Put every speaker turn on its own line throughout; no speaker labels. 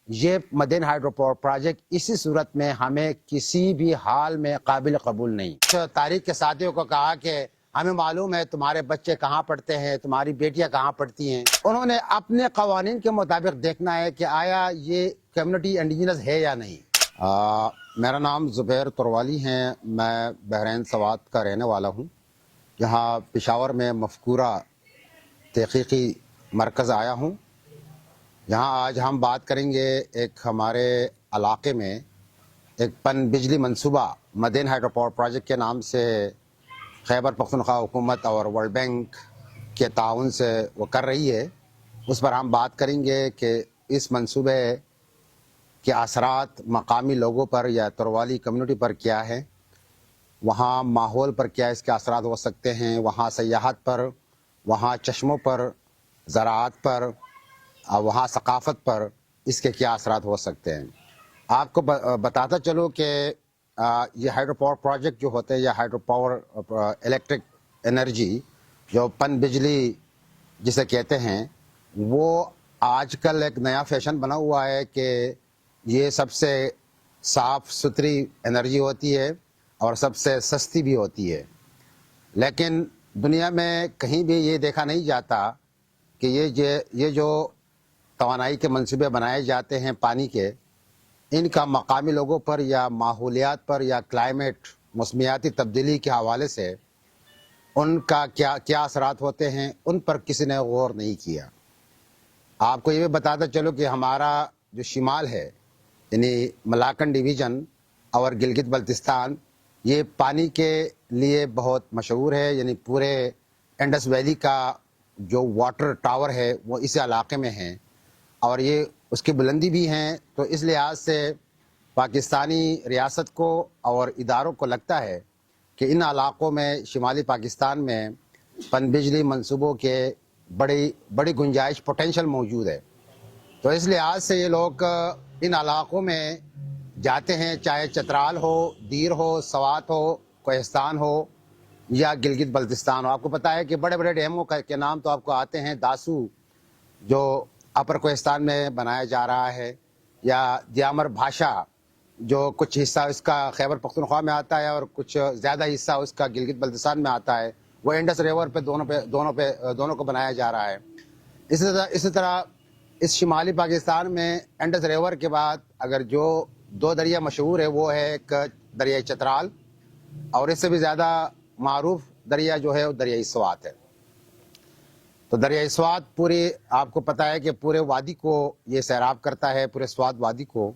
یہ مدین hydro power project اسی صورت میں ہمیں کسی بھی حال میں قابل قبول نہیں۔ تاریخ کے ساتھیوں کو کہا کہ ہمیں معلوم ہے تمہارے بچے کہاں پڑھتے ہیں، تمہاری بیٹیاں کہاں پڑھتی ہیں، انہوں نے اپنے قوانین کے مطابق دیکھنا ہے کہ آیا یہ کمیونٹی انڈیجنس ہے یا نہیں۔ میرا نام زبیر تروالی ہے، میں بحرین سوات کا رہنے والا ہوں۔ یہاں پشاور میں مفکورہ تحقیقی مرکز آیا ہوں۔ یہاں آج ہم بات کریں گے ایک ہمارے علاقے میں ایک پن بجلی منصوبہ مدین ہائیڈرو پاور پروجیکٹ کے نام سے خیبر پختونخوا حکومت اور ورلڈ بینک کے تعاون سے وہ کر رہی ہے۔ اس پر ہم بات کریں گے کہ اس منصوبے کے اثرات مقامی لوگوں پر یا تروالی کمیونٹی پر کیا ہے، وہاں ماحول پر کیا اس کے اثرات ہو سکتے ہیں، وہاں سیاحت پر، وہاں چشموں پر، زراعت پر، وہاں ثقافت پر اس کے کیا اثرات ہو سکتے ہیں۔ آپ کو بتاتا چلوں کہ یہ ہائیڈرو پاور پروجیکٹ جو ہوتے ہیں یا ہائیڈرو پاور الیکٹرک انرجی جو پن بجلی جسے کہتے ہیں، وہ آج کل ایک نیا فیشن بنا ہوا ہے کہ یہ سب سے صاف ستھری انرجی ہوتی ہے اور سب سے سستی بھی ہوتی ہے، لیکن دنیا میں کہیں بھی یہ دیکھا نہیں جاتا کہ یہ جو توانائی کے منصوبے بنائے جاتے ہیں پانی کے، ان کا مقامی لوگوں پر یا ماحولیات پر یا کلائمیٹ موسمیاتی تبدیلی کے حوالے سے ان کا کیا اثرات ہوتے ہیں، ان پر کسی نے غور نہیں کیا۔ آپ کو یہ بھی بتاتا چلو کہ ہمارا جو شمال ہے یعنی ملاکنڈ ڈویژن اور گلگت بلتستان، یہ پانی کے لیے بہت مشہور ہے، یعنی پورے انڈس ویلی کا جو واٹر ٹاور ہے وہ اس علاقے میں ہے، اور یہ اس کی بلندی بھی ہیں، تو اس لحاظ سے پاکستانی ریاست کو اور اداروں کو لگتا ہے کہ ان علاقوں میں شمالی پاکستان میں پن بجلی منصوبوں کے بڑی گنجائش پوٹینشل موجود ہے۔ تو اس لحاظ سے یہ لوگ ان علاقوں میں جاتے ہیں، چاہے چترال ہو، دیر ہو، سوات ہو، کوہستان ہو یا گلگت بلتستان ہو۔ آپ کو پتہ ہے کہ بڑے بڑے ڈیموں کے نام تو آپ کو آتے ہیں، داسو جو اپر کوہستان میں بنایا جا رہا ہے، یا دیامر بھاشا جو کچھ حصہ اس کا خیبر پختونخوا میں آتا ہے اور کچھ زیادہ حصہ اس کا گلگت بلتستان میں آتا ہے، وہ انڈس ریور پہ دونوں کو بنایا جا رہا ہے۔ اسی طرح اس شمالی پاکستان میں انڈس ریور کے بعد اگر جو دو دریا مشہور ہے وہ ہے ایک دریائے چترال، اور اس سے بھی زیادہ معروف دریا جو ہے وہ دریائے سوات ہے۔ تو دریائے سوات پوری آپ کو پتہ ہے کہ پورے وادی کو یہ سیراب کرتا ہے، پورے سوات وادی کو،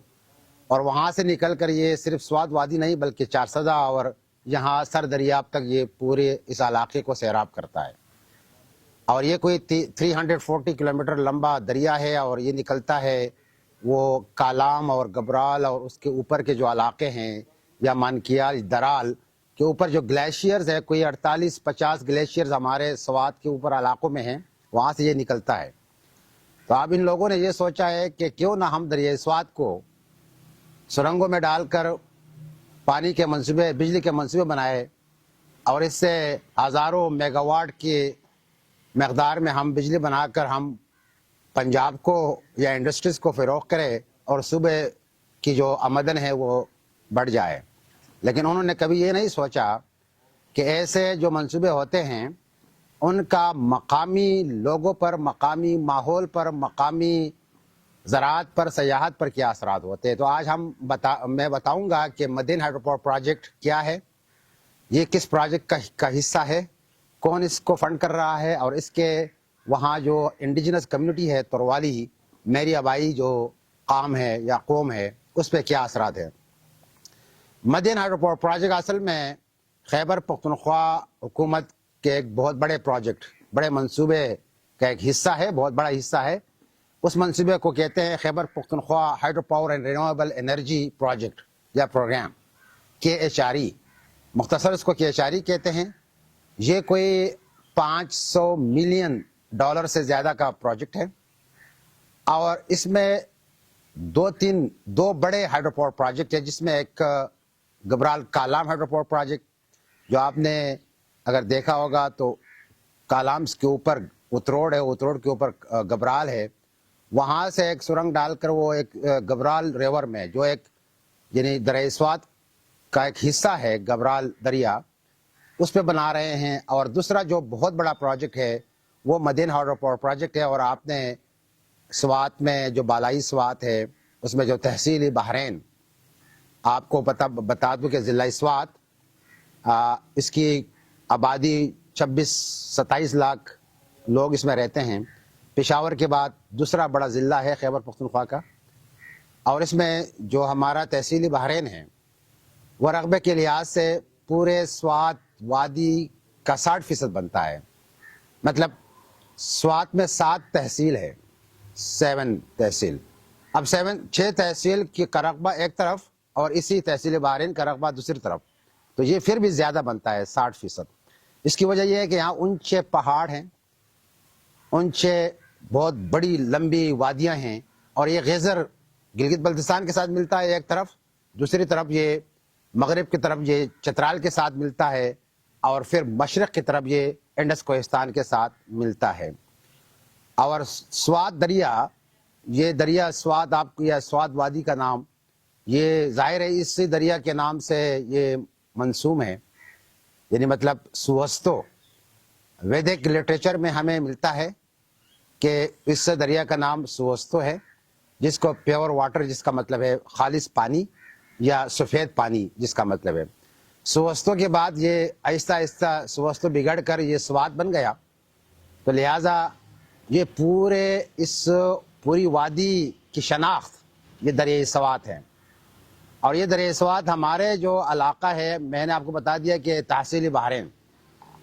اور وہاں سے نکل کر یہ صرف سوات وادی نہیں بلکہ چارسدہ اور یہاں سر دریاب تک یہ پورے اس علاقے کو سیراب کرتا ہے، اور یہ کوئی 340 کلومیٹر لمبا دریا ہے، اور یہ نکلتا ہے وہ کالام اور گبرال اور اس کے اوپر کے جو علاقے ہیں، یا مانکیال درال کے اوپر جو گلیشیئرز ہے، کوئی 48-50 گلیشیئرز ہمارے سوات کے اوپر علاقوں میں ہیں، وہاں سے یہ نکلتا ہے۔ تو اب ان لوگوں نے یہ سوچا ہے کہ کیوں نہ ہم دریائے سوات کو سرنگوں میں ڈال کر پانی کے منصوبے، بجلی کے منصوبے بنائے، اور اس سے ہزاروں میگا واٹ کی مقدار میں ہم بجلی بنا کر ہم پنجاب کو یا انڈسٹریز کو فروغ کرے اور صوبے کی جو آمدن ہے وہ بڑھ جائے۔ لیکن انہوں نے کبھی یہ نہیں سوچا کہ ایسے جو منصوبے ہوتے ہیں ان کا مقامی لوگوں پر، مقامی ماحول پر، مقامی زراعت پر، سیاحت پر کیا اثرات ہوتے ہیں۔ تو آج میں بتاؤں گا کہ مدین ہائیڈرو پاور پروجیکٹ کیا ہے، یہ کس پروجیکٹ کا حصہ ہے، کون اس کو فنڈ کر رہا ہے، اور اس کے وہاں جو انڈیجنس کمیونٹی ہے تروالی میری آبائی جو قام ہے یا قوم ہے، اس پہ کیا اثرات ہیں۔ مدین ہائیڈرو پاور پروجیکٹ اصل میں خیبر پختونخوا حکومت کے ایک بہت بڑے پروجیکٹ، بڑے منصوبے کا ایک حصہ ہے، بہت بڑا حصہ ہے۔ اس منصوبے کو کہتے ہیں Khyber Pakhtunkhwa hydro power and renewable energy project یا پروگرام، KHRE، مختصر اس کو KHRE کہتے ہیں۔ یہ کوئی $500 ملین سے زیادہ کا پروجیکٹ ہے، اور اس میں دو بڑے ہائیڈرو پاور پروجیکٹ ہیں، جس میں ایک Gabral Kalam hydro power project, جو آپ نے اگر دیکھا ہوگا تو کالامس کے اوپر اتروڑ ہے، اتروڑ کے اوپر گبرال ہے، وہاں سے ایک سرنگ ڈال کر وہ ایک گبرال ریور میں جو ایک یعنی دریائے سوات کا ایک حصہ ہے گبرال دریا اس پہ بنا رہے ہیں. اور دوسرا جو بہت بڑا پروجیکٹ ہے وہ مدین ہائیڈرو پاور پروجیکٹ ہے. اور آپ نے سوات میں جو بالائی سوات ہے اس میں جو تحصیل بحرین آپ کو بتا دوں کہ ضلع سوات اس کی آبادی 26-27 لاکھ لوگ اس میں رہتے ہیں. پشاور کے بعد دوسرا بڑا ضلع ہے خیبر پختونخوا کا. اور اس میں جو ہمارا تحصیل بحرین ہے وہ رقبے کے لحاظ سے پورے سوات وادی کا 60% بنتا ہے. مطلب سوات میں 7 تحصیل ہے, 7 تحصیل. اب 6 تحصیل کی کا رقبہ ایک طرف اور اسی تحصیل بحرین کا رقبہ دوسری طرف, تو یہ پھر بھی زیادہ بنتا ہے 60%. اس کی وجہ یہ ہے کہ یہاں اونچے پہاڑ ہیں, اونچے بہت بڑی لمبی وادیاں ہیں. اور یہ گیزر گلگت بلتستان کے ساتھ ملتا ہے ایک طرف, دوسری طرف یہ مغرب کی طرف یہ چترال کے ساتھ ملتا ہے, اور پھر مشرق کی طرف یہ انڈس کوہستان کے ساتھ ملتا ہے. اور سوات دریا, یہ دریا سوات آپ کو یا سوات وادی کا نام یہ ظاہر ہے اس دریا کے نام سے یہ منسوم ہے, یعنی مطلب سوستو. ویدک لٹریچر میں ہمیں ملتا ہے کہ اس دریا کا نام سوستو ہے, جس کو پیور واٹر جس کا مطلب ہے خالص پانی یا سفید پانی جس کا مطلب ہے. سوستو کے بعد یہ آہستہ آہستہ سوستو بگڑ کر یہ سوات بن گیا, تو لہٰذا یہ پوری وادی کی شناخت یہ دریائے سوات ہے. اور یہ دریائے سوات ہمارے جو علاقہ ہے, میں نے آپ کو بتا دیا کہ تحصیل بحرین.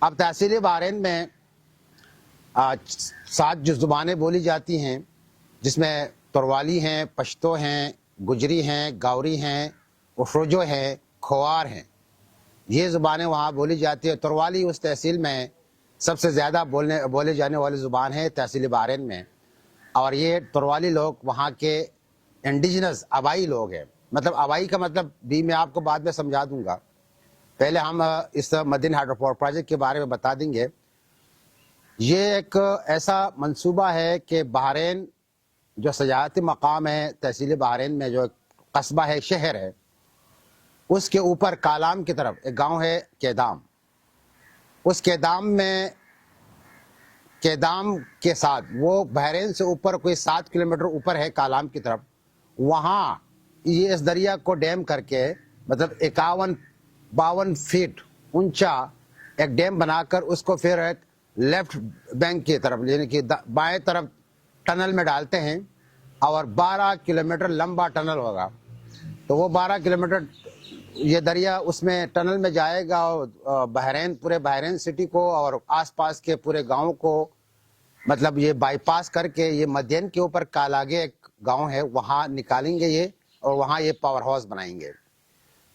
اب تحصیل بحرین میں 7 جو زبانیں بولی جاتی ہیں, جس میں تروالی ہیں, پشتو ہیں, گجری ہیں, گاوری ہیں, افروجو ہیں, کھوار ہیں. یہ زبانیں وہاں بولی جاتی ہیں. تروالی اس تحصیل میں سب سے زیادہ بولے جانے والی زبان ہے تحصیل بحرین میں. اور یہ تروالی لوگ وہاں کے انڈیجنس آبائی لوگ ہیں. مطلب آبائی کا مطلب بھی میں آپ کو بعد میں سمجھا دوں گا, پہلے ہم اس مدین ہائیڈرو پاور پروجیکٹ کے بارے میں بتا دیں گے. یہ ایک ایسا منصوبہ ہے کہ بحرین جو سیاحتی مقام ہے, تحصیل بحرین میں جو قصبہ ہے, شہر ہے, اس کے اوپر کالام کی طرف ایک گاؤں ہے کیدام. اس کیدام کے ساتھ وہ بحرین سے اوپر کوئی 7 کلومیٹر اوپر ہے کالام کی طرف. وہاں یہ اس دریا کو ڈیم کر کے مطلب 51-52 فیٹ اونچا ایک ڈیم بنا کر اس کو پھر ایک لیفٹ بینک کی طرف یعنی کہ بائیں طرف ٹنل میں ڈالتے ہیں, اور 12 کلومیٹر لمبا ٹنل ہوگا. تو وہ 12 کلومیٹر یہ دریا اس میں ٹنل میں جائے گا, اور پورے بحرین سٹی کو اور آس پاس کے پورے گاؤں کو مطلب یہ بائی پاس کر کے یہ مدین کے اوپر کالاگے ایک گاؤں ہے وہاں نکالیں گے یہ, اور وہاں یہ پاور ہاؤس بنائیں گے.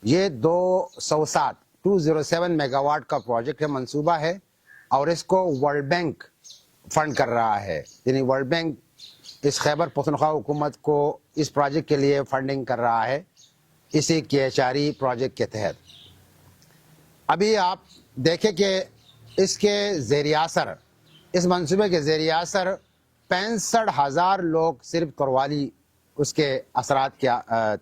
یہ 207 میگا واٹ کا پروجیکٹ ہے, منصوبہ ہے, اور اس کو ورلڈ بینک فنڈ کر رہا ہے. یعنی ورلڈ بینک اس خیبر پختونخوا حکومت کو اس پروجیکٹ کے لیے فنڈنگ کر رہا ہے, اسی KHRE پروجیکٹ کے تحت. ابھی آپ دیکھیں کہ اس کے زیر اثر, اس منصوبے کے زیر اثر 65,000 لوگ صرف تروالی اس کے اثرات کے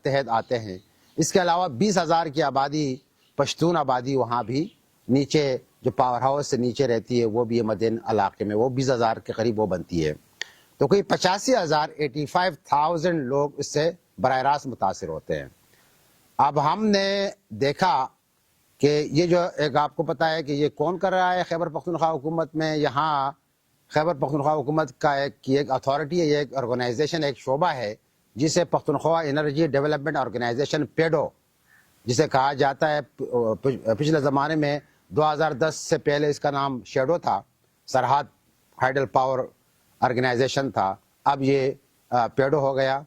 تحت آتے ہیں. اس کے علاوہ 20,000 کی آبادی پشتون آبادی وہاں بھی نیچے جو پاور ہاؤس سے نیچے رہتی ہے وہ بھی مدین علاقے میں وہ 20,000 کے قریب وہ بنتی ہے. تو کوئی 85,000 لوگ اس سے براہ راست متاثر ہوتے ہیں. اب ہم نے دیکھا کہ یہ جو ایک آپ کو پتا ہے کہ یہ کون کر رہا ہے خیبر پختونخوا حکومت میں. یہاں خیبر پختونخوا حکومت کا ایک اتھارٹی ہے, یہ ایک آرگنائزیشن, ایک شعبہ ہے جسے Pakhtunkhwa energy development organization PEDO جسے کہا جاتا ہے. پچھلے زمانے میں 2010 سے پہلے اس کا نام شیڈو تھا, سرحد ہائیڈل پاور آرگنائزیشن تھا, اب یہ پیڈو ہو گیا.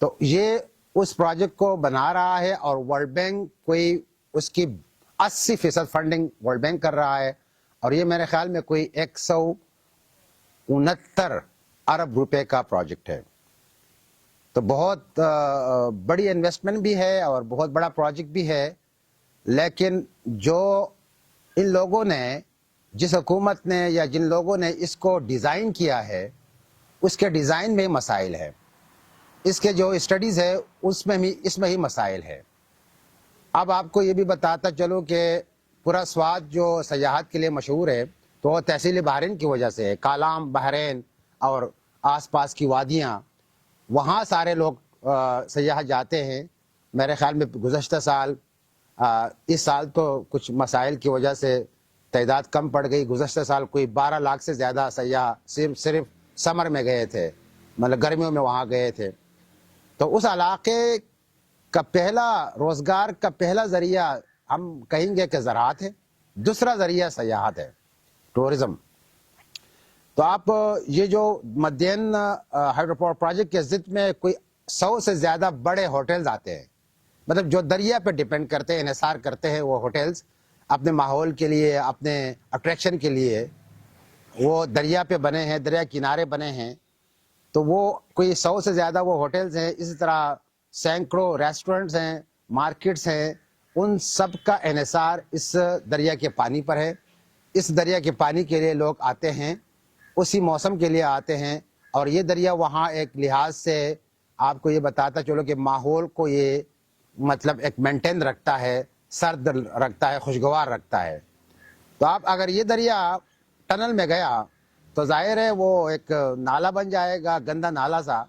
تو یہ اس پروجیکٹ کو بنا رہا ہے, اور ورلڈ بینک کوئی اس کی 80% فنڈنگ ورلڈ بینک کر رہا ہے, اور یہ میرے خیال میں کوئی 169 ارب روپے کا پروجیکٹ ہے. تو بہت بڑی انویسٹمنٹ بھی ہے اور بہت بڑا پروجیکٹ بھی ہے. لیکن جو ان لوگوں نے, جس حکومت نے یا جن لوگوں نے اس کو ڈیزائن کیا ہے, اس کے ڈیزائن میں مسائل ہے، اس کے جو اسٹڈیز ہے اس میں ہی مسائل ہے۔ اب آپ کو یہ بھی بتاتا چلوں کہ پورا سوات جو سیاحت کے لیے مشہور ہے تو وہ تحصیل بحرین کی وجہ سے ہے۔ کالام، بحرین اور آس پاس کی وادیاں، وہاں سارے لوگ سیاح جاتے ہیں۔ میرے خیال میں گزشتہ سال، اس سال تو کچھ مسائل کی وجہ سے تعداد کم پڑ گئی، گزشتہ سال کوئی 12 لاکھ سے زیادہ سیاح صرف سمر میں گئے تھے، مطلب گرمیوں میں وہاں گئے تھے۔ تو اس علاقے کا پہلا روزگار کا پہلا ذریعہ ہم کہیں گے کہ زراعت ہے، دوسرا ذریعہ سیاحت ہے، ٹورزم۔ تو آپ یہ جو مدین ہائیڈرو پاور پروجیکٹ کے ضد میں کوئی 100 سے زیادہ بڑے ہوٹلز آتے ہیں، مطلب جو دریا پہ ڈیپینڈ کرتے ہیں، انحصار کرتے ہیں، وہ ہوٹلز اپنے ماحول کے لیے، اپنے اٹریکشن کے لیے وہ دریا پہ بنے ہیں، دریا کنارے بنے ہیں۔ تو وہ کوئی 100 سے زیادہ وہ ہوٹلز ہیں، اسی طرح سینکڑوں ریسٹورنٹس ہیں، مارکیٹس ہیں، ان سب کا انحصار اس دریا کے پانی پر ہے۔ اس دریا کے پانی کے لیے لوگ آتے ہیں، اسی موسم کے لیے آتے ہیں، اور یہ دریا وہاں ایک لحاظ سے آپ کو یہ بتاتا چلو کہ ماحول کو یہ مطلب ایک مینٹین رکھتا ہے، سرد رکھتا ہے، خوشگوار رکھتا ہے۔ تو آپ اگر یہ دریا ٹنل میں گیا تو ظاہر ہے وہ ایک نالا بن جائے گا، گندا نالا سا،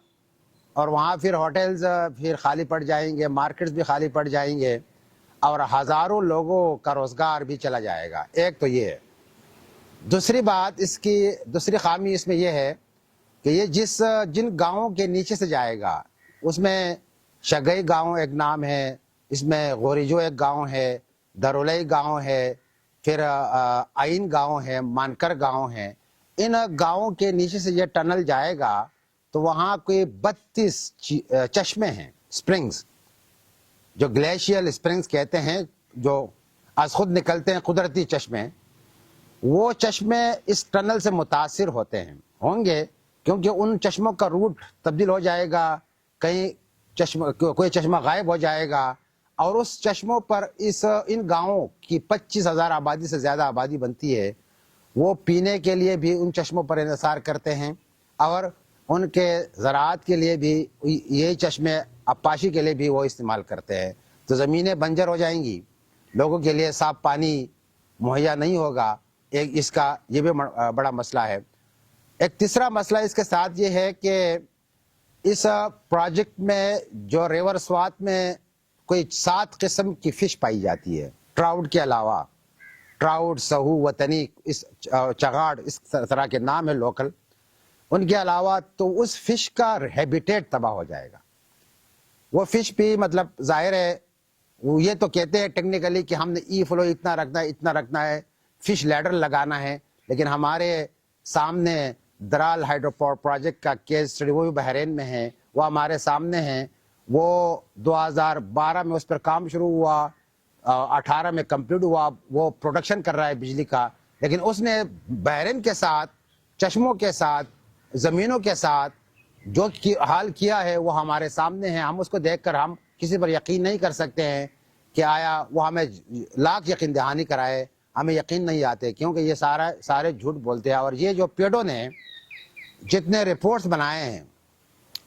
اور وہاں پھر ہوٹلز پھر خالی پڑ جائیں گے، مارکیٹس بھی خالی پڑ جائیں گے، اور ہزاروں لوگوں کا روزگار بھی چلا جائے گا۔ ایک تو یہ ہے۔ دوسری بات، اس کی دوسری خامی اس میں یہ ہے کہ یہ جن گاؤں کے نیچے سے جائے گا، اس میں شگئی گاؤں ایک نام ہے، اس میں غوریجو ایک گاؤں ہے، درولئی گاؤں ہے، پھر آئین گاؤں ہے، مانکر گاؤں ہے۔ ان گاؤں کے نیچے سے یہ ٹنل جائے گا تو وہاں کوئی 32 چشمے ہیں، سپرنگز، جو گلیشیل سپرنگز کہتے ہیں، جو از خود نکلتے ہیں، قدرتی چشمے۔ وہ چشمے اس ٹنل سے متاثر ہوتے ہیں، ہوں گے، کیونکہ ان چشموں کا روٹ تبدیل ہو جائے گا، کہیں کوئی چشمہ غائب ہو جائے گا، اور اس چشموں پر ان گاؤں کی 25,000 آبادی سے زیادہ آبادی بنتی ہے، وہ پینے کے لیے بھی ان چشموں پر انحصار کرتے ہیں، اور ان کے زراعت کے لیے بھی یہی چشمے آبپاشی کے لیے بھی وہ استعمال کرتے ہیں۔ تو زمینیں بنجر ہو جائیں گی، لوگوں کے لیے صاف پانی مہیا نہیں ہوگا، اس کا یہ بھی بڑا مسئلہ ہے۔ ایک تیسرا مسئلہ اس کے ساتھ یہ ہے کہ اس پروجیکٹ میں جو ریور سوات میں کوئی 7 قسم کی فش پائی جاتی ہے، ٹراؤٹ کے علاوہ، ٹراؤٹ، سہو، وطنی، اس چگاڑ، اس طرح کے نام ہے لوکل، ان کے علاوہ تو اس فش کا ہیبیٹیٹ تباہ ہو جائے گا۔ وہ فش بھی مطلب ظاہر ہے، وہ یہ تو کہتے ہیں ٹیکنیکلی کہ ہم نے ای فلو اتنا رکھنا ہے، اتنا رکھنا ہے، فش لیڈر لگانا ہے، لیکن ہمارے سامنے درال ہائیڈرو پاور پروجیکٹ کا کیس اسٹڈی وہ بھی بحرین میں ہے، وہ ہمارے سامنے ہیں۔ وہ 2012 میں اس پر کام شروع ہوا، 18 میں کمپلیٹ ہوا، وہ پروڈکشن کر رہا ہے بجلی کا، لیکن اس نے بحرین کے ساتھ، چشموں کے ساتھ، زمینوں کے ساتھ جو حال کیا ہے وہ ہمارے سامنے ہے۔ ہم اس کو دیکھ کر ہم کسی پر یقین نہیں کر سکتے ہیں کہ آیا وہ ہمیں لاکھ یقین دہانی کرائے، ہمیں یقین نہیں آتے، کیونکہ یہ سارے جھوٹ بولتے ہیں۔ اور یہ جو پیڈو نے جتنے رپورٹس بنائے ہیں،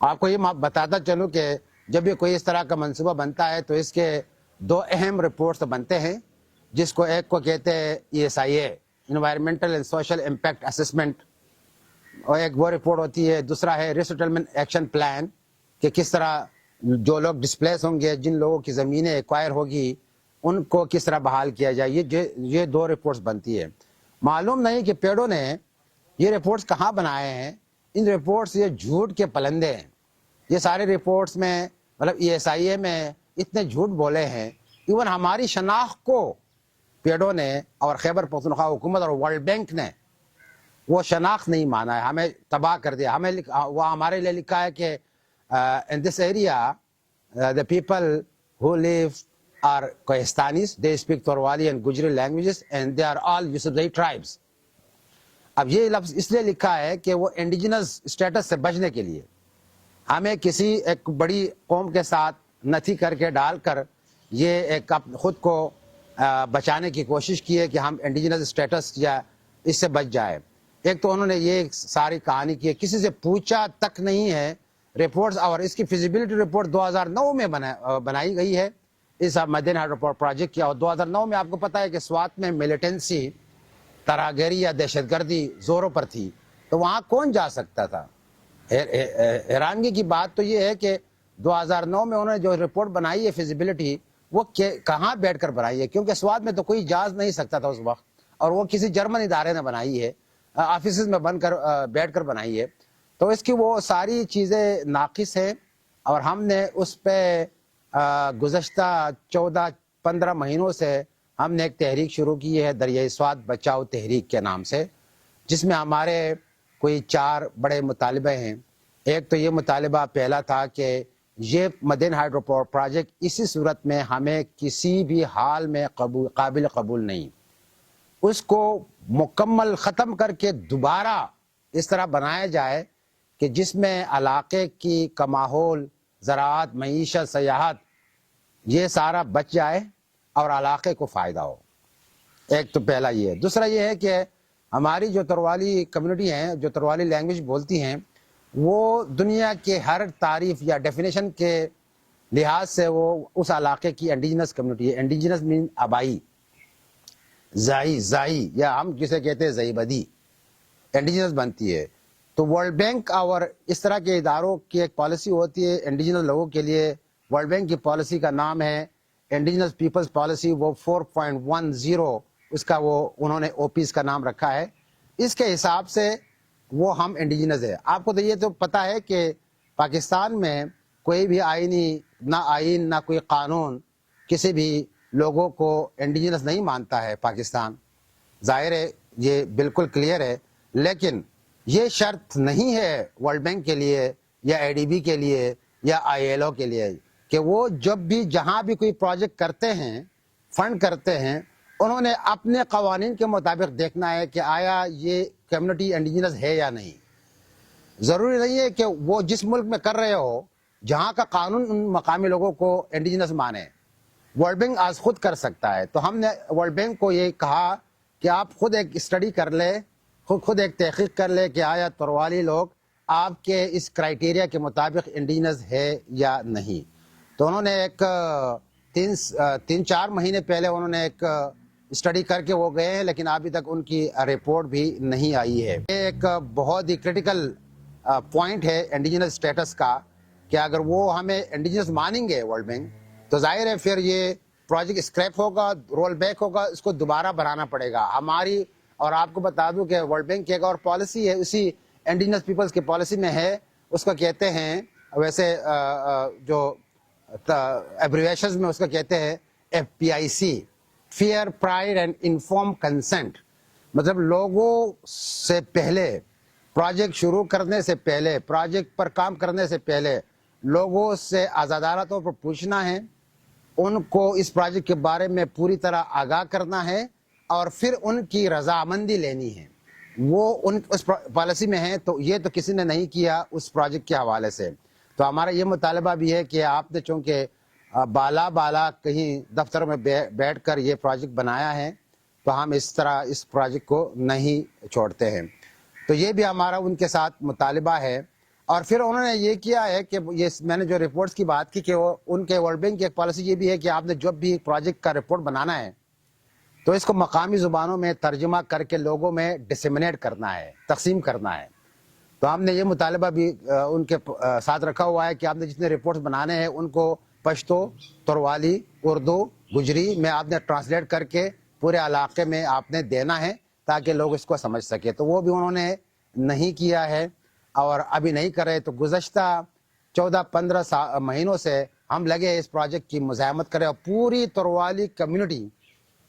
آپ کو یہ بتاتا چلوں کہ جب بھی کوئی اس طرح کا منصوبہ بنتا ہے تو اس کے 2 اہم رپورٹس بنتے ہیں، جس کو ایک کو کہتے ہیں ESIA، environmental and social impact assessment, اور ایک وہ رپورٹ ہوتی ہے، دوسرا ہے ریسیٹلمنٹ ایکشن پلان، کہ کس طرح جو لوگ ڈسپلیس ہوں گے، جن لوگوں کی زمینیں ایکوائر ہوگی، ان کو کس طرح بحال کیا جائے۔ یہ 2 رپورٹس بنتی ہے۔ معلوم نہیں کہ پیڈو نے یہ رپورٹس کہاں بنائے ہیں۔ ان رپورٹس یہ جھوٹ کے پلندے ہیں۔ یہ سارے رپورٹس میں مطلب ESIA میں اتنے جھوٹ بولے ہیں، ایون ہماری شناخت کو پیڈو نے اور خیبر پختونخوا حکومت اور ورلڈ بینک نے وہ شناخت نہیں مانا ہے، ہمیں تباہ کر دیا۔ وہ ہمارے لیے لکھا ہے کہ in this area the people who live are Kohistanis, they speak Torwali and Gujri languages and they are all Yusufzai tribes۔ اب یہ لفظ اس لیے لکھا ہے کہ وہ انڈیجنس اسٹیٹس سے بچنے کے لیے ہمیں کسی ایک بڑی قوم کے ساتھ نتھی کر کے ڈال کر یہ ایک خود کو بچانے کی کوشش کی ہے کہ ہم انڈیجنس اسٹیٹس یا اس سے بچ جائے۔ ایک تو انہوں نے یہ ساری کہانی کی ہے، کسی سے پوچھا تک نہیں ہے رپورٹس، اور اس کی فیزیبلٹی رپورٹ 2009 میں بنائی گئی ہے اس مدین ہائیڈرو پاور پروجیکٹ کی، اور 2009 میں آپ کو پتا ہے کہ سوات میں ملیٹنسی، تراگیری یا دہشت گردی زوروں پر تھی، تو وہاں کون جا سکتا تھا؟ حیرانگی کی بات تو یہ ہے کہ 2009 میں انہوں نے جو رپورٹ بنائی ہے فیزیبلٹی، وہ کہاں بیٹھ کر بنائی ہے؟ کیونکہ سوات میں تو کوئی جا نہیں سکتا تھا اس وقت، اور وہ کسی جرمن ادارے نے بنائی ہے، آفیسز میں بیٹھ کر بنائی ہے، تو اس کی وہ ساری چیزیں ناقص ہیں، اور ہم نے اس پہ گزشتہ 14-15 مہینوں سے ہم نے ایک تحریک شروع کی ہے، دریائے سوات بچاؤ تحریک کے نام سے، جس میں ہمارے کوئی 4 بڑے مطالبے ہیں۔ ایک تو یہ مطالبہ پہلا تھا کہ یہ مدین ہائیڈرو پاور پروجیکٹ اسی صورت میں ہمیں کسی بھی حال میں قابل قبول نہیں، اس کو مکمل ختم کر کے دوبارہ اس طرح بنایا جائے کہ جس میں علاقے کا ماحول، زراعت، معیشت، سیاحت، یہ سارا بچ جائے اور علاقے کو فائدہ ہو۔ ایک تو پہلا یہ ہے۔ دوسرا یہ ہے کہ ہماری جو تروالی کمیونٹی ہیں، جو تروالی لینگویج بولتی ہیں، وہ دنیا کے ہر تعریف یا ڈیفینیشن کے لحاظ سے وہ اس علاقے کی انڈیجنس کمیونٹی ہے۔ انڈیجنس مین آبائی، زائی یا ہم جسے کہتے ہیں زئی بدی، انڈیجنس بنتی ہے۔ تو ورلڈ بینک اور اس طرح کے اداروں کی ایک پالیسی ہوتی ہے انڈیجنس لوگوں کے لیے۔ ورلڈ بینک کی پالیسی کا نام ہے انڈیجنس پیپلز پالیسی، وہ 4.10 اس کا وہ انہوں نے او پیز کا نام رکھا ہے۔ اس کے حساب سے وہ ہم انڈیجنس ہے۔ آپ کو تو یہ تو پتا ہے کہ پاکستان میں کوئی بھی آئین نہ کوئی قانون کسی بھی لوگوں کو انڈیجنس نہیں مانتا ہے پاکستان، ظاہر ہے یہ بالکل کلیئر ہے، لیکن یہ شرط نہیں ہے ورلڈ بینک کے لیے یا اے ڈی بی کے لیے یا آئی ایل او کے لیے کہ وہ جب بھی جہاں بھی کوئی پروجیکٹ کرتے ہیں، فنڈ کرتے ہیں، انہوں نے اپنے قوانین کے مطابق دیکھنا ہے کہ آیا یہ کمیونٹی انڈیجنس ہے یا نہیں۔ ضروری نہیں ہے کہ وہ جس ملک میں کر رہے ہو، جہاں کا قانون ان مقامی لوگوں کو انڈیجنس مانے، ورلڈ بینک آج خود کر سکتا ہے۔ تو ہم نے ورلڈ بینک کو یہ کہا کہ آپ خود ایک اسٹڈی کر لے، خود ایک تحقیق کر لے کہ آیا تروالی لوگ آپ کے اس کرائیٹیریا کے مطابق انڈیجنس ہے یا نہیں۔ تو انہوں نے ایک 3-4 مہینے پہلے انہوں نے ایک اسٹڈی کر کے وہ گئے ہیں، لیکن ابھی تک ان کی رپورٹ بھی نہیں آئی ہے۔ یہ ایک بہت ہی کرٹیکل پوائنٹ ہے انڈیجنس اسٹیٹس کا، کہ اگر وہ ہمیں انڈیجنس مانیں گے ورلڈ بینک، تو ظاہر ہے پھر یہ پروجیکٹ اسکریپ ہوگا، رول بیک ہوگا، اس کو دوبارہ بنانا پڑے گا ہماری۔ اور آپ کو بتا دوں کہ ورلڈ بینک کی ایک اور پالیسی ہے، اسی انڈیجنس پیپلز کی پالیسی میں ہے، اس کو کہتے ہیں ویسے جو ایبریویشنز میں اس کو کہتے ہیں FPIC، fair, pride and inform consent. مطلب لوگوں سے پہلے، پروجیکٹ شروع کرنے سے پہلے، پروجیکٹ پر کام کرنے سے پہلے لوگوں سے آزادانہ طور پر پوچھنا ہے، ان کو اس پروجیکٹ کے بارے میں پوری طرح آگاہ کرنا ہے، اور پھر ان کی رضامندی لینی ہے۔ وہ اس پالیسی میں ہے، تو یہ تو کسی نے نہیں کیا اس پروجیکٹ کے حوالے سے۔ تو ہمارا یہ مطالبہ بھی ہے کہ آپ نے چونکہ بالا کہیں دفتر میں بیٹھ کر یہ پروجیکٹ بنایا ہے، تو ہم اس طرح اس پروجیکٹ کو نہیں چھوڑتے ہیں۔ تو یہ بھی ہمارا ان کے ساتھ مطالبہ ہے۔ اور پھر انہوں نے یہ کیا ہے کہ یہ میں نے جو رپورٹس کی بات کی کہ وہ ان کے ورلڈ بینک کی ایک پالیسی یہ بھی ہے کہ آپ نے جب بھی پروجیکٹ کا رپورٹ بنانا ہے تو اس کو مقامی زبانوں میں ترجمہ کر کے لوگوں میں ڈسیمنیٹ کرنا ہے، تقسیم کرنا ہے۔ تو ہم نے یہ مطالبہ بھی ان کے ساتھ رکھا ہوا ہے کہ آپ نے جتنے رپورٹس بنانے ہیں ان کو پشتو، تروالی، اردو، گجری میں آپ نے ٹرانسلیٹ کر کے پورے علاقے میں آپ نے دینا ہے تاکہ لوگ اس کو سمجھ سکے۔ تو وہ بھی انہوں نے نہیں کیا ہے اور ابھی نہیں کر رہے۔ تو گزشتہ 14-15 مہینوں سے ہم لگے اس پروجیکٹ کی مزاحمت کرے، اور پوری تروالی کمیونٹی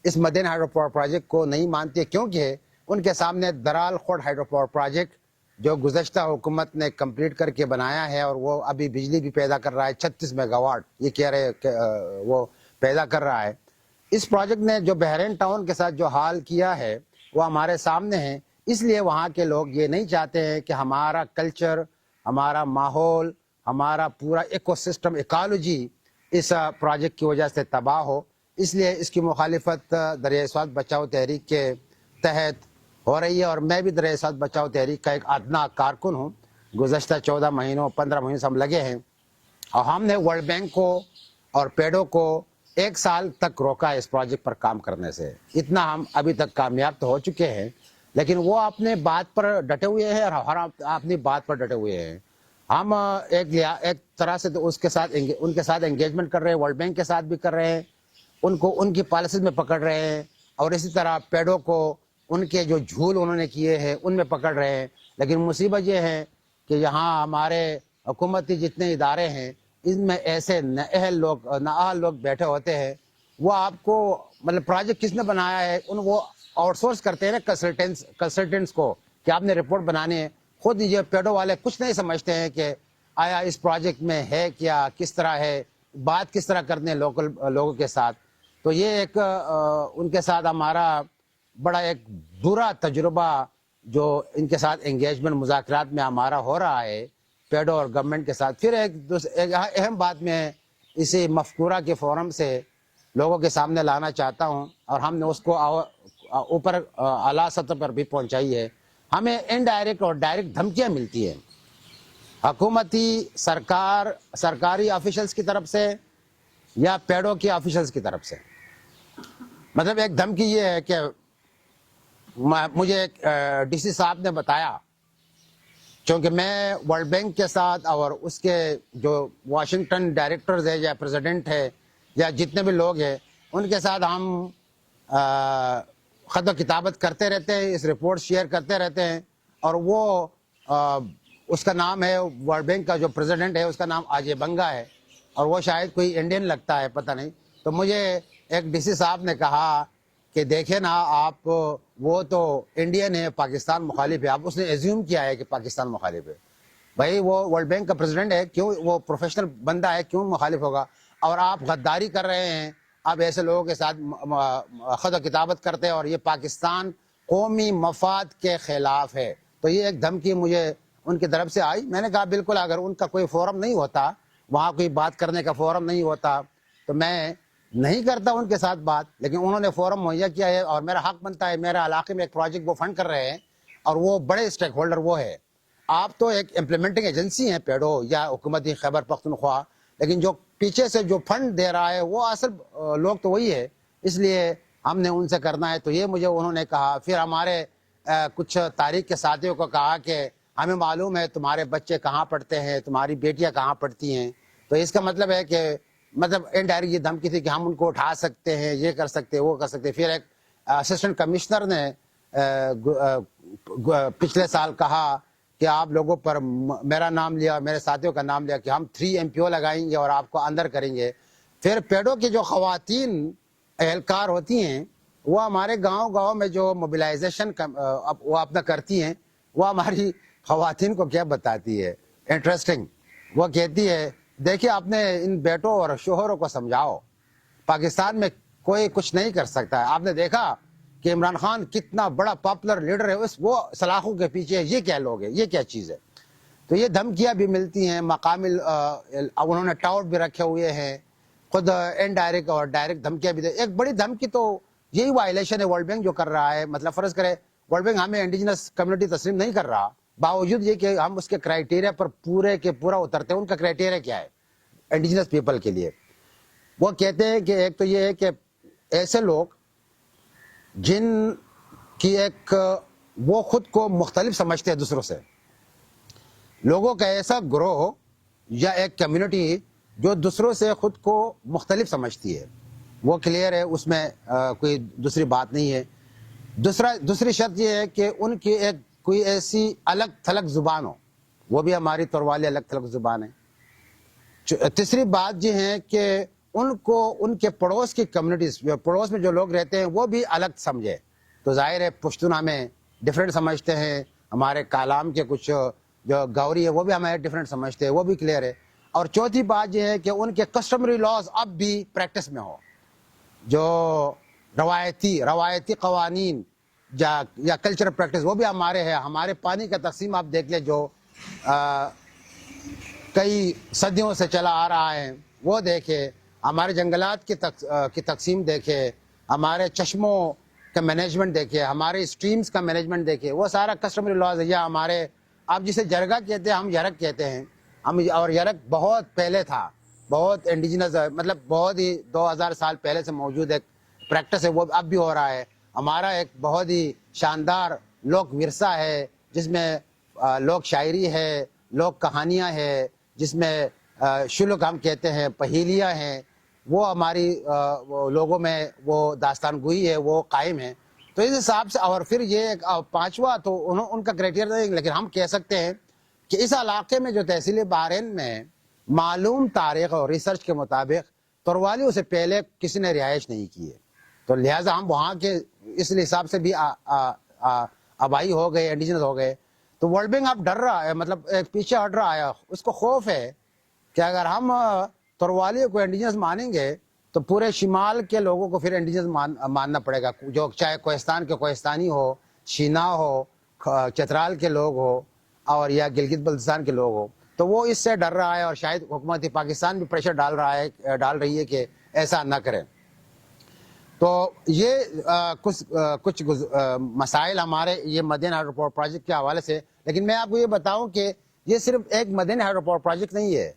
اس مدین ہائیڈرو پاور پروجیکٹ کو نہیں مانتی ہے، کیونکہ ان کے سامنے درال خوڑ ہائیڈرو پاور پروجیکٹ جو گزشتہ حکومت نے کمپلیٹ کر کے بنایا ہے، اور وہ ابھی بجلی بھی پیدا کر رہا ہے 36 میگا واٹ، یہ کہہ رہے کہ وہ پیدا کر رہا ہے۔ اس پروجیکٹ نے جو بحرین ٹاؤن کے ساتھ جو حال کیا ہے وہ ہمارے سامنے ہے، اس لیے وہاں کے لوگ یہ نہیں چاہتے ہیں کہ ہمارا کلچر، ہمارا ماحول، ہمارا پورا ایکو سسٹم، ایکالوجی اس پروجیکٹ کی وجہ سے تباہ ہو۔ اس لیے اس کی مخالفت دریائے سوات بچاؤ تحریک کے تحت ہو رہی ہے، اور میں بھی دریا ساتھ بچاؤ تحریک کا ایک ادنا کارکن ہوں. گزشتہ 14 مہینوں 15 مہینوں سے ہم لگے ہیں، اور ہم نے ورلڈ بینک کو اور پیڈو کو 1 سال تک روکا اس پروجیکٹ پر کام کرنے سے. اتنا ہم ابھی تک کامیاب تو ہو چکے ہیں، لیکن وہ اپنے بات پر ڈٹے ہوئے ہیں اور ہم اپنی بات پر ڈٹے ہوئے ہیں. ہم ایک طرح سے تو ان کے ساتھ انگیجمنٹ کر رہے ہیں، ورلڈ بینک کے ساتھ بھی کر رہے ہیں، ان کو ان کی پالیسیز میں پکڑ رہے ہیں، اور اسی طرح پیڈو کو ان کے جو جھول انہوں نے کیے ہیں ان میں پکڑ رہے ہیں. لیکن مصیبت یہ ہے کہ یہاں ہمارے حکومتی جتنے ادارے ہیں ان میں ایسے نااہل لوگ بیٹھے ہوتے ہیں. وہ آپ کو مطلب پروجیکٹ کس نے بنایا ہے وہ آؤٹ سورس کرتے ہیں نا کنسلٹنٹس کو کہ آپ نے رپورٹ بنانی ہے. خود یہ پیڈو والے کچھ نہیں سمجھتے ہیں کہ آیا اس پروجیکٹ میں ہے کیا، کس طرح ہے، بات کس طرح کرنے ہیں لوکل لوگوں کے ساتھ. تو یہ ایک ان کے ساتھ ہمارا بڑا ایک برا تجربہ جو ان کے ساتھ انگیجمنٹ مذاکرات میں ہمارا ہو رہا ہے پیڈو اور گورنمنٹ کے ساتھ. پھر ایک اہم بات میں اسی مفکورہ کے فورم سے لوگوں کے سامنے لانا چاہتا ہوں، اور ہم نے اس کو اوپر اعلیٰ سطح پر بھی پہنچائی ہے. ہمیں انڈائریکٹ اور ڈائریکٹ دھمکیاں ملتی ہیں حکومتی سرکاری آفیشلز کی طرف سے یا پیڈو کی آفیشلز کی طرف سے. مطلب ایک دھمکی یہ ہے کہ مجھے ایک ڈی سی صاحب نے بتایا، چونکہ میں ورلڈ بینک کے ساتھ اور اس کے جو واشنگٹن ڈائریکٹرز ہے یا پریزیڈنٹ ہے یا جتنے بھی لوگ ہیں ان کے ساتھ ہم خط و کتابت کرتے رہتے ہیں، اس رپورٹ شیئر کرتے رہتے ہیں. اور وہ اس کا نام ہے ورلڈ بینک کا جو پریزیڈنٹ ہے اس کا نام اجے بنگا ہے، اور وہ شاید کوئی انڈین لگتا ہے، پتہ نہیں. تو مجھے ایک ڈی سی صاحب نے کہا کہ دیکھیں نا آپ، وہ تو انڈین ہے، پاکستان مخالف ہے. آپ اس نے ایزیوم کیا ہے کہ پاکستان مخالف ہے. بھائی وہ ورلڈ بینک کا پریزیڈنٹ ہے، کیوں وہ پروفیشنل بندہ ہے، کیوں مخالف ہوگا؟ اور آپ غداری کر رہے ہیں، آپ ایسے لوگوں کے ساتھ خط و کتابت کرتے ہیں، اور یہ پاکستان قومی مفاد کے خلاف ہے. تو یہ ایک دھمکی مجھے ان کی طرف سے آئی. میں نے کہا بالکل، اگر ان کا کوئی فورم نہیں ہوتا، وہاں کوئی بات کرنے کا فورم نہیں ہوتا تو میں نہیں کرتا ان کے ساتھ بات. لیکن انہوں نے فورم مہیا کیا ہے اور میرا حق بنتا ہے. میرے علاقے میں ایک پروجیکٹ وہ فنڈ کر رہے ہیں اور وہ بڑے اسٹیک ہولڈر وہ ہے. آپ تو ایک امپلیمنٹنگ ایجنسی ہیں پیڈو یا حکومتی خیبر پختونخوا، لیکن جو پیچھے سے جو فنڈ دے رہا ہے وہ اصل لوگ تو وہی ہے، اس لیے ہم نے ان سے کرنا ہے. تو یہ مجھے انہوں نے کہا. پھر ہمارے کچھ تاریخ کے ساتھیوں کو کہا کہ ہمیں معلوم ہے تمہارے بچے کہاں پڑھتے ہیں، تمہاری بیٹیاں کہاں پڑھتی ہیں. تو اس کا مطلب ہے کہ انڈائریکٹ یہ دھمکی تھی کہ ہم ان کو اٹھا سکتے ہیں، یہ کر سکتے ہیں، وہ کر سکتے ہیں. پھر ایک اسسٹنٹ کمشنر نے پچھلے سال کہا کہ آپ لوگوں پر میرا نام لیا، میرے ساتھیوں کا نام لیا کہ ہم 3 MPO لگائیں گے اور آپ کو اندر کریں گے. پھر پیڈو کی جو خواتین اہلکار ہوتی ہیں وہ ہمارے گاؤں میں جو موبلائزیشن وہ اپنا کرتی ہیں، وہ ہماری خواتین کو کیا بتاتی ہے انٹرسٹنگ. وہ کہتی ہے دیکھیے اپنے ان بیٹوں اور شوہروں کو سمجھاؤ، پاکستان میں کوئی کچھ نہیں کر سکتا ہے. آپ نے دیکھا کہ عمران خان کتنا بڑا پاپولر لیڈر ہے، وہ سلاخوں کے پیچھے یہ کیا لوگ ہیں، یہ کیا چیز ہے. تو یہ دھمکیاں بھی ملتی ہیں. مقامی انہوں نے ٹاؤٹ بھی رکھے ہوئے ہیں، خود انڈائریکٹ اور ڈائریکٹ دھمکیاں بھی دے. ایک بڑی دھمکی تو یہی وائلیشن ہے ورلڈ بینک جو کر رہا ہے. مطلب فرض کرے ورلڈ بینک ہمیں انڈیجنس کمیونٹی تسلیم نہیں کر رہا، باوجود یہ کہ ہم اس کے کرائیٹیریا پر پورے کے پورا اترتے ہیں. ان کا کرائیٹیریا کیا ہے انڈیجنس پیپل کے لیے؟ وہ کہتے ہیں کہ ایک تو یہ ہے کہ ایسے لوگ جن کی ایک وہ خود کو مختلف سمجھتے ہیں دوسروں سے، لوگوں کا ایسا گروہ یا ایک کمیونٹی جو دوسروں سے خود کو مختلف سمجھتی ہے، وہ کلیئر ہے، اس میں کوئی دوسری بات نہیں ہے. دوسری شرط یہ ہے کہ ان کی ایک کوئی ایسی الگ تھلگ زبان ہو، وہ بھی ہماری طور والی الگ تھلگ زبان ہے. تیسری بات یہ ہے کہ ان کو ان کے پڑوس کی کمیونٹیز، پڑوس میں جو لوگ رہتے ہیں وہ بھی الگ سمجھے. تو ظاہر ہے پشتون ہمیں ڈفرینٹ سمجھتے ہیں، ہمارے کالام کے کچھ جو گوری ہے وہ بھی ہمیں ڈفرینٹ سمجھتے ہیں، وہ بھی کلیئر ہے. اور چوتھی بات یہ ہے کہ ان کے کسٹمری لاز اب بھی پریکٹس میں ہو، جو روایتی قوانین یا کلچرل پریکٹس وہ بھی ہمارے ہیں. ہمارے پانی کا تقسیم آپ دیکھ لیں جو کئی صدیوں سے چلا آ رہا ہے، وہ دیکھے. ہمارے جنگلات کی تقسیم دیکھے، ہمارے چشموں کا مینجمنٹ دیکھیے, ہمارے اسٹریمز کا مینجمنٹ دیکھیے, وہ سارا کسٹمری لاز ہے. یا ہمارے آپ جسے جرگا کہتے ہیں, ہم یرک کہتے ہیں ہم, اور یرک بہت پہلے تھا, بہت انڈیجنس, مطلب بہت ہی 2000 سال پہلے سے موجود ایک پریکٹس ہے, وہ اب بھی ہو رہا ہے. ہمارا ایک بہت ہی شاندار لوک ورثہ ہے جس میں لوک شاعری ہے, لوک کہانیاں ہے, جس میں شلوک ہم کہتے ہیں, پہیلیاں ہیں, وہ ہماری لوگوں میں وہ داستان گوئی ہے, وہ قائم ہے. تو اس حساب سے, اور پھر یہ پانچواں تو ان کا کرائٹیریا نہیں, لیکن ہم کہہ سکتے ہیں کہ اس علاقے میں جو تحصیل بحرین میں معلوم تاریخ اور ریسرچ کے مطابق تروالیوں سے پہلے کسی نے رہائش نہیں کی ہے. تو لہٰذا ہم وہاں کے اس حساب سے بھی آبائی ہو گئے, انڈیجنس ہو گئے. تو ورلڈ بینک اب ڈر رہا ہے, مطلب ایک پیچھے ہٹ رہا ہے, اس کو خوف ہے کہ اگر ہم تروالیوں کو انڈیجنس مانیں گے تو پورے شمال کے لوگوں کو پھر انڈیجنس ماننا پڑے گا, جو چاہے کوہستان کے کوہستانی ہو, شینا ہو, چترال کے لوگ ہو, اور یا گلگت بلتستان کے لوگ ہو. تو وہ اس سے ڈر رہا ہے, اور شاید حکومت پاکستان بھی پریشر ڈال رہی ہے کہ ایسا نہ کریں. تو یہ کچھ مسائل ہمارے یہ مدین ہائیڈرو پاور پروجیکٹ کے حوالے سے. لیکن میں آپ کو یہ بتاؤں کہ یہ صرف ایک مدین ہائیڈرو پاور پروجیکٹ نہیں ہے.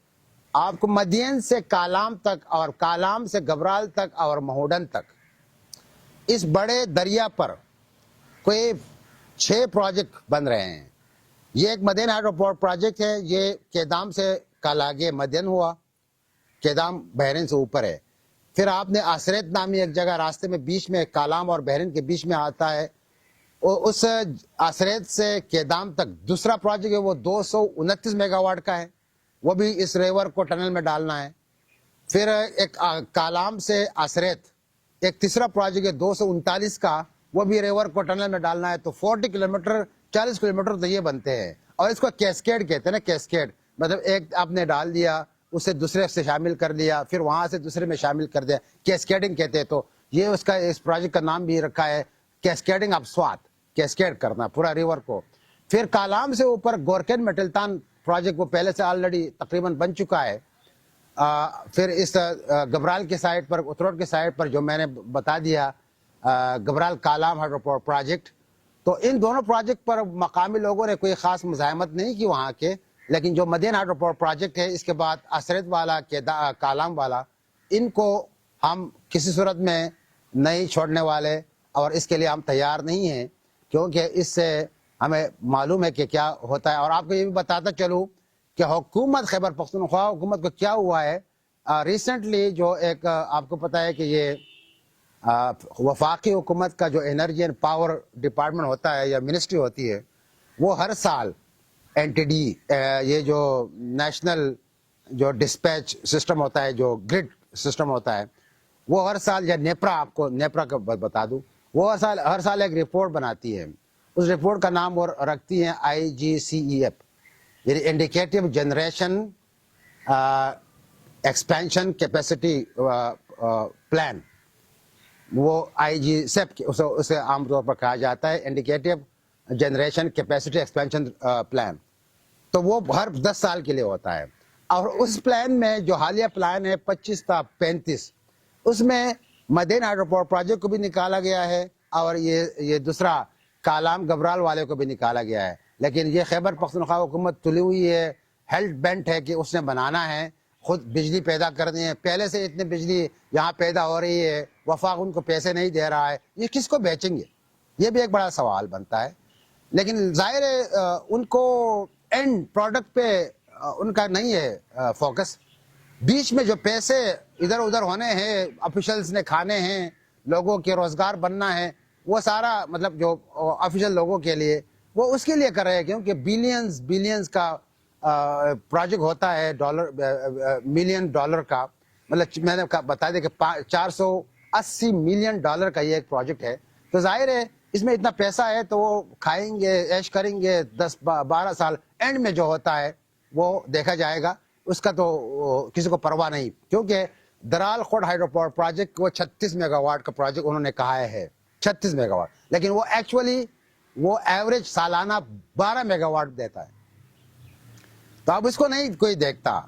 آپ کو مدین سے کالام تک, اور کالام سے گبرال تک, اور مہوڈن تک, اس بڑے دریا پر کوئی 6 پروجیکٹ بن رہے ہیں. یہ ایک مدین ہائیڈرو پاور پروجیکٹ ہے, یہ کیدام سے کالاگے مدین ہوا, کیدام بحرین سے اوپر ہے. پھر آپ نے آسریت نامی ایک جگہ راستے میں بیچ میں, کالام اور بحرین کے بیچ میں آتا ہے, اس آسریت سے کیدام تک دوسرا پروجیکٹ ہے, وہ 229 میگا واٹ کا ہے, وہ بھی اس ریور کو ٹنل میں ڈالنا ہے. پھر ایک کالام سے آسریت ایک تیسرا پروجیکٹ ہے 239 کا, وہ بھی ریور کو ٹنل میں ڈالنا ہے. تو 40 کلومیٹر 40 کلومیٹر تو یہ بنتے ہیں. اور اس کو کیسکیڈ کہتے ہیں نا, کیسکیڈ مطلب ایک آپ نے ڈال دیا, اسے دوسرے سے شامل کر دیا, پھر وہاں سے دوسرے میں شامل کر دیا, کیسکیڈنگ کہتے ہیں. تو یہ اس پروجیکٹ کا نام بھی رکھا ہے کیسکیڈنگ آف سوات, کیسکیڈ کرنا پورا ریور کو. پھر کالام سے اوپر گورکن میٹلتان پروجیکٹ, وہ پہلے سے آلریڈی تقریباً بن چکا ہے. پھر اس گبرال کے سائڈ پر, اتروٹ کے سائڈ پر جو میں نے بتا دیا, Gabral Kalam hydro power project. تو ان دونوں پروجیکٹ پر مقامی لوگوں نے کوئی خاص مزاحمت نہیں کی وہاں کے. لیکن جو مدین ہائیڈرو پاور پروجیکٹ ہے, اس کے بعد آسریت والا, کالام والا, ان کو ہم کسی صورت میں نہیں چھوڑنے والے, اور اس کے لیے ہم تیار نہیں ہیں, کیونکہ اس سے ہمیں معلوم ہے کہ کیا ہوتا ہے. اور آپ کو یہ بھی بتاتا چلوں کہ حکومت خیبر پختونخوا حکومت کو کیا ہوا ہے. ریسنٹلی جو ایک آپ کو پتا ہے کہ یہ وفاقی حکومت کا جو انرجی اینڈ پاور ڈپارٹمنٹ ہوتا ہے یا منسٹری ہوتی ہے, وہ ہر سال این ٹی ڈی, یہ جو نیشنل جو ڈسپیچ سسٹم ہوتا ہے, جو گرڈ سسٹم ہوتا ہے, وہ ہر سال, یا نیپرا, آپ کو نیپرا کا بتا دوں, وہ ہر سال ایک رپورٹ بناتی ہے. اس رپورٹ کا نام وہ رکھتی ہیں IGCEF, یعنی indicative generation expansion capacity plan. وہ IGCEF اسے عام طور پر کہا جاتا ہے, indicative generation capacity expansion plan. تو وہ ہر 10 سال کے لیے ہوتا ہے. اور اس پلان میں جو حالیہ پلان ہے 25 تا 35, اس میں مدین ہائیڈرو پاور پروجیکٹ کو بھی نکالا گیا ہے, اور یہ دوسرا کالام گبرال والے کو بھی نکالا گیا ہے. لیکن یہ خیبر پختونخوا حکومت تلی ہوئی ہے, ہیلڈ بینٹ ہے کہ اس نے بنانا ہے, خود بجلی پیدا کرنی ہے. پہلے سے اتنی بجلی یہاں پیدا ہو رہی ہے, وفاق ان کو پیسے نہیں دے رہا ہے, یہ کس کو بیچیں گے؟ یہ بھی ایک بڑا سوال بنتا ہے. لیکن ظاہر ہے ان کو اینڈ پروڈکٹ پہ ان کا نہیں ہے فوکس. بیچ میں جو پیسے ادھر ادھر ہونے ہیں, آفیشلز نے کھانے ہیں, لوگوں کے روزگار بننا ہے, وہ سارا مطلب جو آفیشل لوگوں کے لیے, وہ اس کے لیے کر رہے ہیں, کیونکہ بلینز کا پروجیکٹ ہوتا ہے, ملین ڈالر کا. مطلب میں نے بتا دیا کہ $480 ملین کا یہ ایک پروجیکٹ ہے. تو ظاہر ہے اس میں اتنا پیسہ ہے تو وہ کھائیں گے, عیش کریں گے 10-12 سال, اینڈ میں جو ہوتا ہے وہ دیکھا جائے گا. اس کا تو کسی کو پرواہ نہیں, کیونکہ درال خوڑ ہائیڈرو پاور پروجیکٹ وہ 36 میگا واٹ کا پروجیکٹ انہوں نے کہا ہے, 36 میگا واٹ, لیکن وہ ایکچولی وہ ایوریج سالانہ 12 میگا واٹ دیتا ہے. تو اب اس کو نہیں کوئی دیکھتا,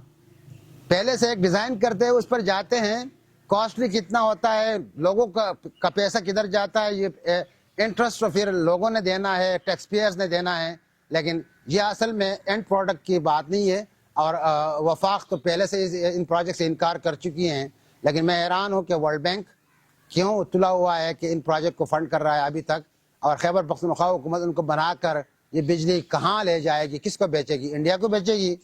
پہلے سے ایک ڈیزائن کرتے ہیں, اس پر جاتے ہیں, کاسٹلی کتنا ہوتا ہے, لوگوں کا پیسہ کدھر جاتا ہے, یہ انٹرسٹ پھر لوگوں نے دینا ہے, ٹیکس پیئرز نے دینا ہے. لیکن یہ اصل میں اینڈ پروڈکٹ کی بات نہیں ہے. اور وفاق تو پہلے سے ان پروجیکٹ سے انکار کر چکی ہیں. لیکن میں حیران ہوں کہ ورلڈ بینک کیوں تلا ہوا ہے کہ ان پروجیکٹ کو فنڈ کر رہا ہے ابھی تک, اور خیبر پختونخوا حکومت ان کو بنا کر یہ بجلی کہاں لے جائے گی, کس کو بیچے گی, انڈیا کو بیچے گی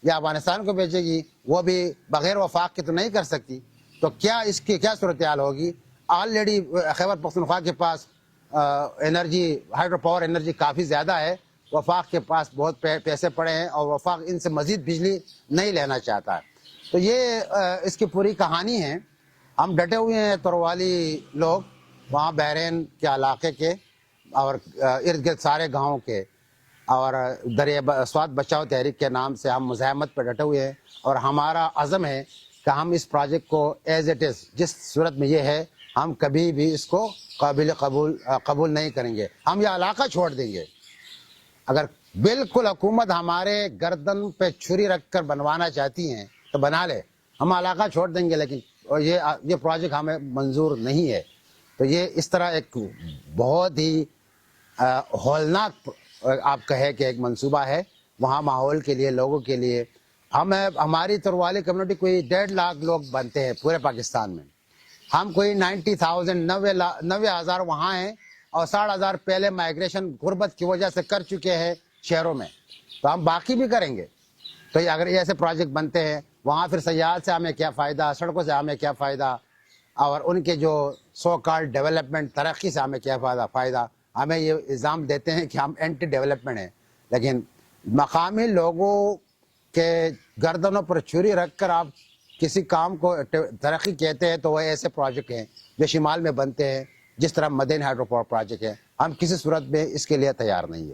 یا افغانستان کو بیچے گی, وہ بھی بغیر وفاق کے تو نہیں کر سکتی. تو کیا اس کی کیا صورتحال ہوگی؟ آلریڈی خیبر پختونخوا کے پاس انرجی, ہائیڈرو پاور انرجی کافی زیادہ ہے, وفاق کے پاس بہت پیسے پڑے ہیں اور وفاق ان سے مزید بجلی نہیں لینا چاہتا ہے. تو یہ اس کی پوری کہانی ہے. ہم ڈٹے ہوئے ہیں تروالی لوگ, وہاں بحرین کے علاقے کے اور ارد گرد سارے گاؤں کے, اور دریا سوات بچاؤ تحریک کے نام سے ہم مزاحمت پہ ڈٹے ہوئے ہیں. اور ہمارا عزم ہے کہ ہم اس پروجیکٹ کو ایز اٹ از, جس صورت میں یہ ہے, ہم کبھی بھی اس کو قبول نہیں کریں گے. ہم یہ علاقہ چھوڑ دیں گے. اگر بالکل حکومت ہمارے گردن پہ چھری رکھ کر بنوانا چاہتی ہیں تو بنا لے, ہم علاقہ چھوڑ دیں گے, لیکن یہ پروجیکٹ ہمیں منظور نہیں ہے. تو یہ اس طرح ایک بہت ہی ہولناک آپ کہے کہ ایک منصوبہ ہے وہاں ماحول کے لیے, لوگوں کے لیے. ہماری تروالی کمیونٹی کوئی 1.5 لاکھ لوگ بنتے ہیں پورے پاکستان میں. ہم کوئی 90,000 وہاں ہیں اور 60,000 پہلے مائگریشن غربت کی وجہ سے کر چکے ہیں شہروں میں. تو ہم باقی بھی کریں گے. تو اگر ایسے پروجیکٹ بنتے ہیں وہاں, پھر سیاحت سے ہمیں کیا فائدہ, سڑکوں سے ہمیں کیا فائدہ, اور ان کے جو سو کالڈ ڈیولپمنٹ ترقی سے ہمیں کیا فائدہ. ہمیں یہ الزام دیتے ہیں کہ ہم اینٹی ڈیولپمنٹ ہیں, لیکن مقامی لوگوں کے گردنوں پر چھری رکھ کر آپ کسی کام کو ترقی کہتے ہیں تو وہ ایسے پروجیکٹ ہیں جو شمال میں بنتے ہیں, جس طرح مدین ہائیڈرو پاور پروجیکٹ ہے. ہم کسی صورت میں اس کے لیے تیار نہیں ہے.